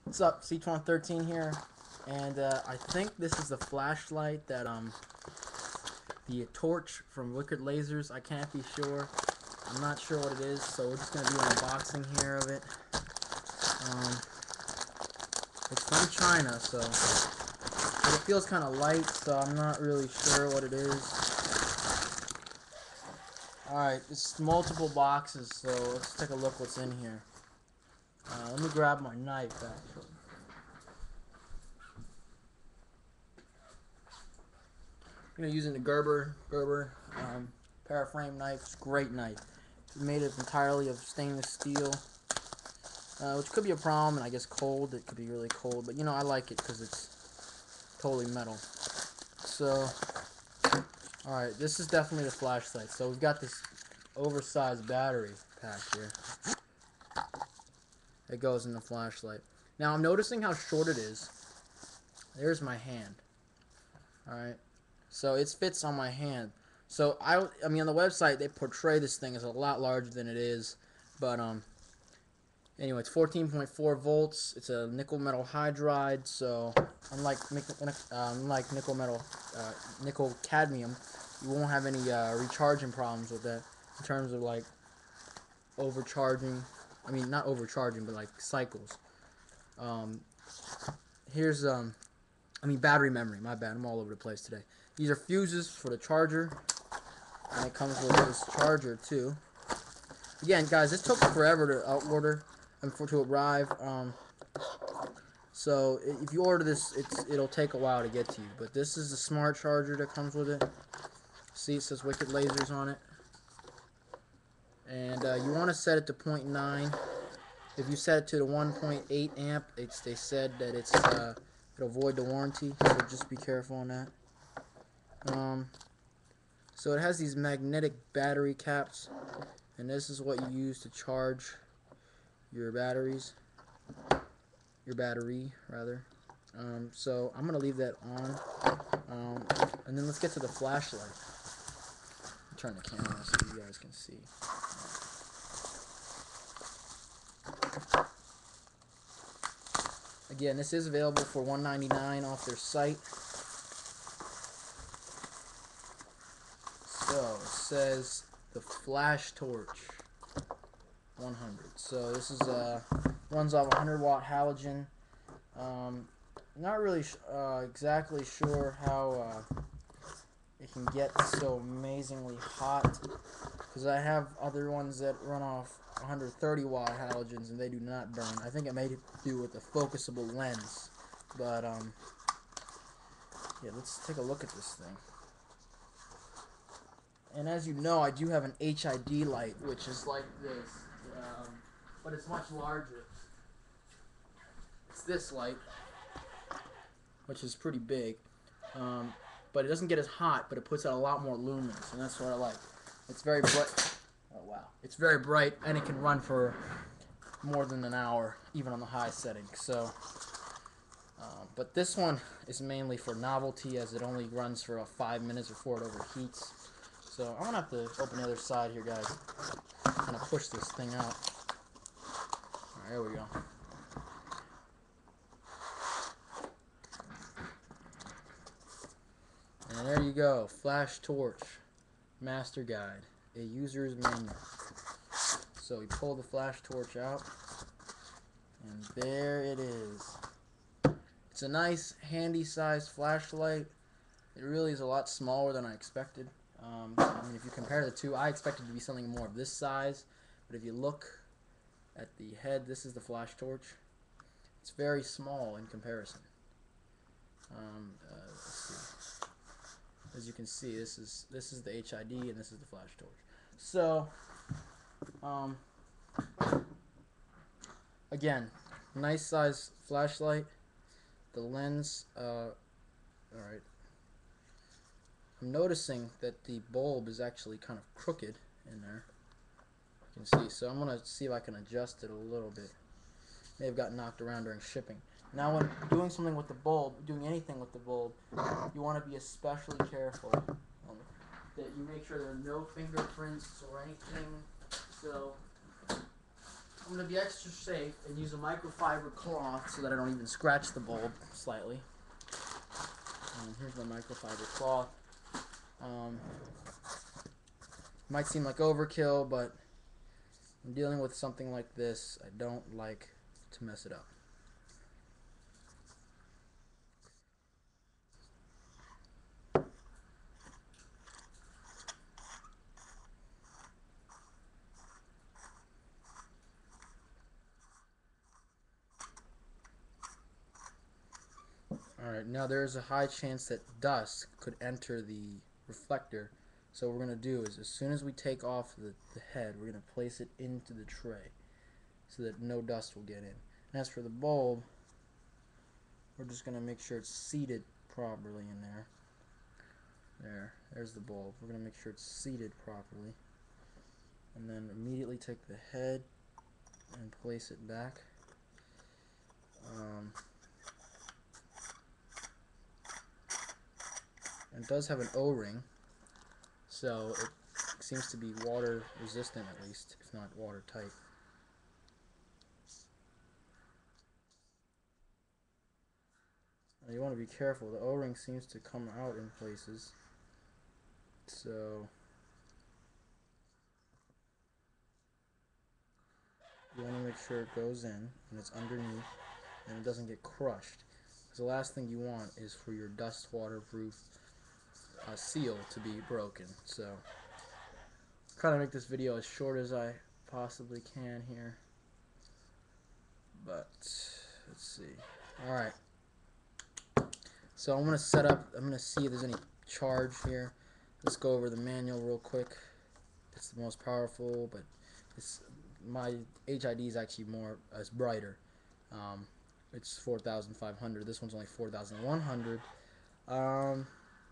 What's up, C213 here, and I think this is the flashlight that the torch from Wicked Lasers. I can't be sure. I'm not sure what it is, so we're just gonna do an unboxing here of it. It's from China, so but it feels kind of light, so I'm not really sure what it is. Alright, it's multiple boxes, so let's take a look what's in here. Let me grab my knife, actually. I'm going to use the Gerber paraframe knife. It's a great knife. It's made it entirely of stainless steel, which could be a problem, and I guess cold. It could be really cold, but you know, I like it because it's totally metal. So, alright, this is definitely a flashlight. So we've got this oversized battery pack here. It goes in the flashlight. Now I'm noticing how short it is. There's my hand. Alright. So it fits on my hand. So I mean, on the website they portray this thing as a lot larger than it is, but anyway, it's 14.4 volts. It's a nickel metal hydride. So unlike nickel cadmium, you won't have any recharging problems with that in terms of like overcharging. I mean, not overcharging, but like cycles. Here's battery memory. My bad. I'm all over the place today. These are fuses for the charger, and it comes with this charger too. Again, guys, this took forever to order and to arrive. So if you order this, it'll take a while to get to you. But this is the smart charger that comes with it. See, it says Wicked Lasers on it, and you want to set it to 0.9. If you set it to the 1.8 amp, they said that it'll void the warranty, so just be careful on that. So it has these magnetic battery caps, and this is what you use to charge your battery rather. So I'm gonna leave that on, and then let's get to the flashlight. I'll turn the camera so you guys can see. Again, this is available for $1.99 off their site. So it says the flash torch 100. So this is runs off 100-watt halogen. Not really exactly sure how it can get so amazingly hot, because I have other ones that run off 130-watt halogens and they do not burn. I think it may do with the focusable lens, but yeah, let's take a look at this thing. And as you know, I do have an HID light, which is like this, but it's much larger. It's this light, which is pretty big, but it doesn't get as hot, but it puts out a lot more lumens, and that's what I like. It's very bright. Oh wow! It's very bright, and it can run for more than an hour, even on the high setting. So, but this one is mainly for novelty, as it only runs for 5 minutes before it overheats. So I'm gonna have to open the other side here, guys. I'm gonna push this thing out. Alright, there we go. And there you go, Flash Torch Master Guide, a user's manual. So we pull the flash torch out, and there it is. It's a nice, handy-sized flashlight. It really is a lot smaller than I expected. I mean, if you compare the two, I expected to be something more of this size, but if you look at the head, this is the flash torch. It's very small in comparison. Let's see. As you can see, this is the HID and this is the flash torch. So, again, nice size flashlight. The lens, alright. I'm noticing that the bulb is actually kind of crooked in there. You can see. So I'm going to see if I can adjust it a little bit. May have gotten knocked around during shipping. Now when doing something with the bulb, doing anything with the bulb, you want to be especially careful that you make sure there are no fingerprints or anything. So I'm going to be extra safe and use a microfiber cloth so that I don't even scratch the bulb slightly. And here's my microfiber cloth. Might seem like overkill, but when dealing with something like this, I don't like to mess it up. Alright, now there's a high chance that dust could enter the reflector. So what we're going to do is, as soon as we take off the head, we're going to place it into the tray so that no dust will get in. And as for the bulb, we're just going to make sure it's seated properly in there. There's the bulb. We're going to make sure it's seated properly. And then immediately take the head and place it back. It does have an O-ring, so it seems to be water resistant at least, if not watertight. Now you want to be careful. The O-ring seems to come out in places, so you want to make sure it goes in and it's underneath and it doesn't get crushed. Because the last thing you want is for your dust waterproof seal to be broken. So trying to make this video as short as I possibly can here, but let's see. Alright, so I'm going to see if there's any charge here. Let's go over the manual real quick. It's the most powerful, but my HID is actually it's brighter. It's 4,500. This one's only 4,100.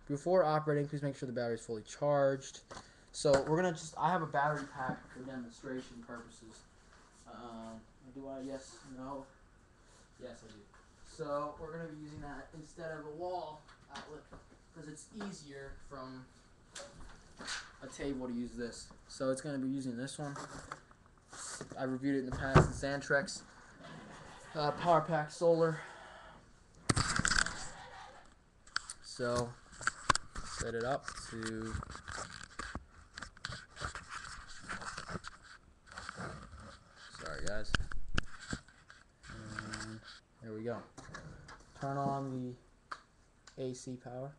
Before operating, please make sure the battery is fully charged. So we're gonna I have a battery pack for demonstration purposes. Do I? Yes, no, yes I do. So we're gonna be using that instead of a wall outlet because it's easier from a table to use this. So it's gonna be using this one. I reviewed it in the past. The Xantrex Power Pack Solar. So set it up to guys, and there we go. Turn on the AC power.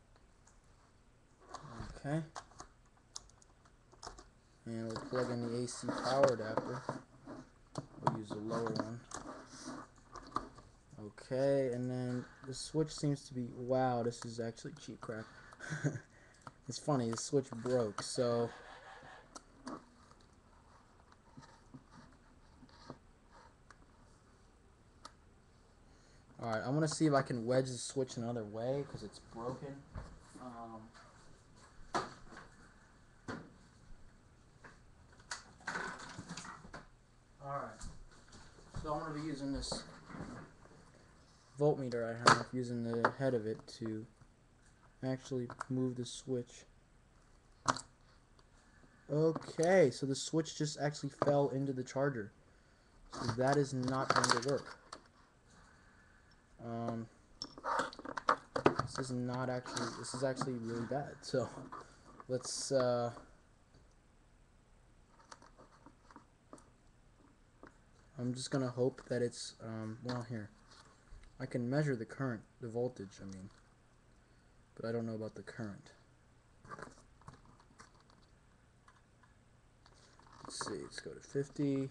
Okay, and we'll plug in the AC power adapter. We'll use the lower one. Okay, and then the switch seems to be, wow, this is actually cheap crap. It's funny, the switch broke, so alright, I'm going to see if I can wedge the switch another way because it's broken. Alright, so I'm going to be using this voltmeter I have, using the head of it to actually move the switch. Okay, so the switch just actually fell into the charger. So that is not going to work. This is actually really bad. So let's I'm just gonna hope that it's well, here I can measure the current, the voltage, I mean, but I don't know about the current. Let's see, let's go to 50,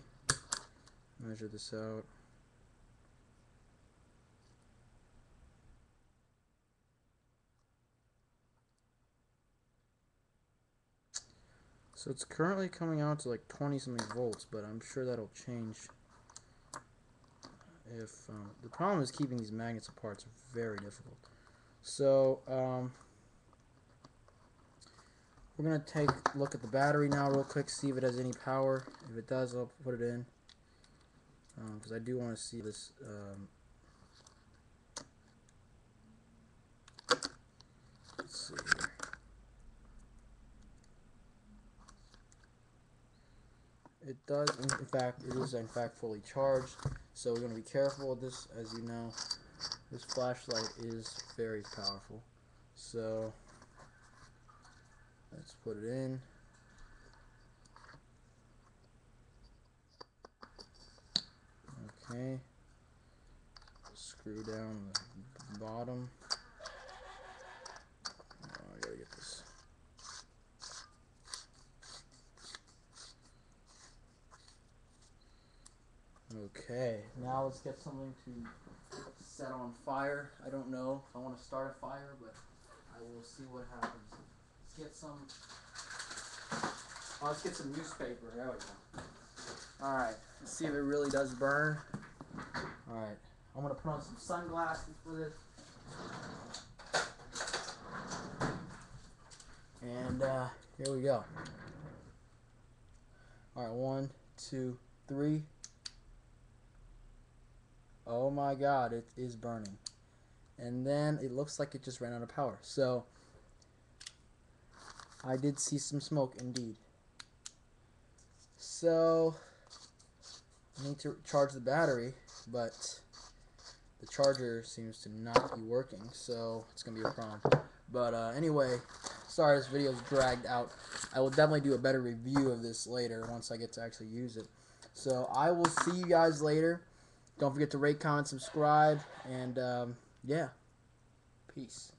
measure this out. So it's currently coming out to like 20 something volts, but I'm sure that'll change. If the problem is keeping these magnets apart, it's very difficult. So we're gonna take a look at the battery now real quick, see if it has any power. If it does, I'll put it in because I do want to see this. Let's see here. it does, in fact, it is in fact fully charged. So we're going to be careful with this. As you know, this flashlight is very powerful. So let's put it in. Okay. Screw down the bottom. Oh, I gotta get this. Okay, now let's get something to set on fire. I don't know if I want to start a fire, but I will see what happens. Let's get some. Oh, let's get some newspaper. There we go. All right, let's see if it really does burn. All right, I'm gonna put on some sunglasses for this. And here we go. All right, 1, 2, 3. Oh my God, it is burning. And then it looks like it just ran out of power. So I did see some smoke indeed. So I need to charge the battery, but the charger seems to not be working, so it's gonna be a problem. But anyway, sorry this video is dragged out. I will definitely do a better review of this later once I get to actually use it. So I will see you guys later. Don't forget to rate, comment, subscribe, and yeah, peace.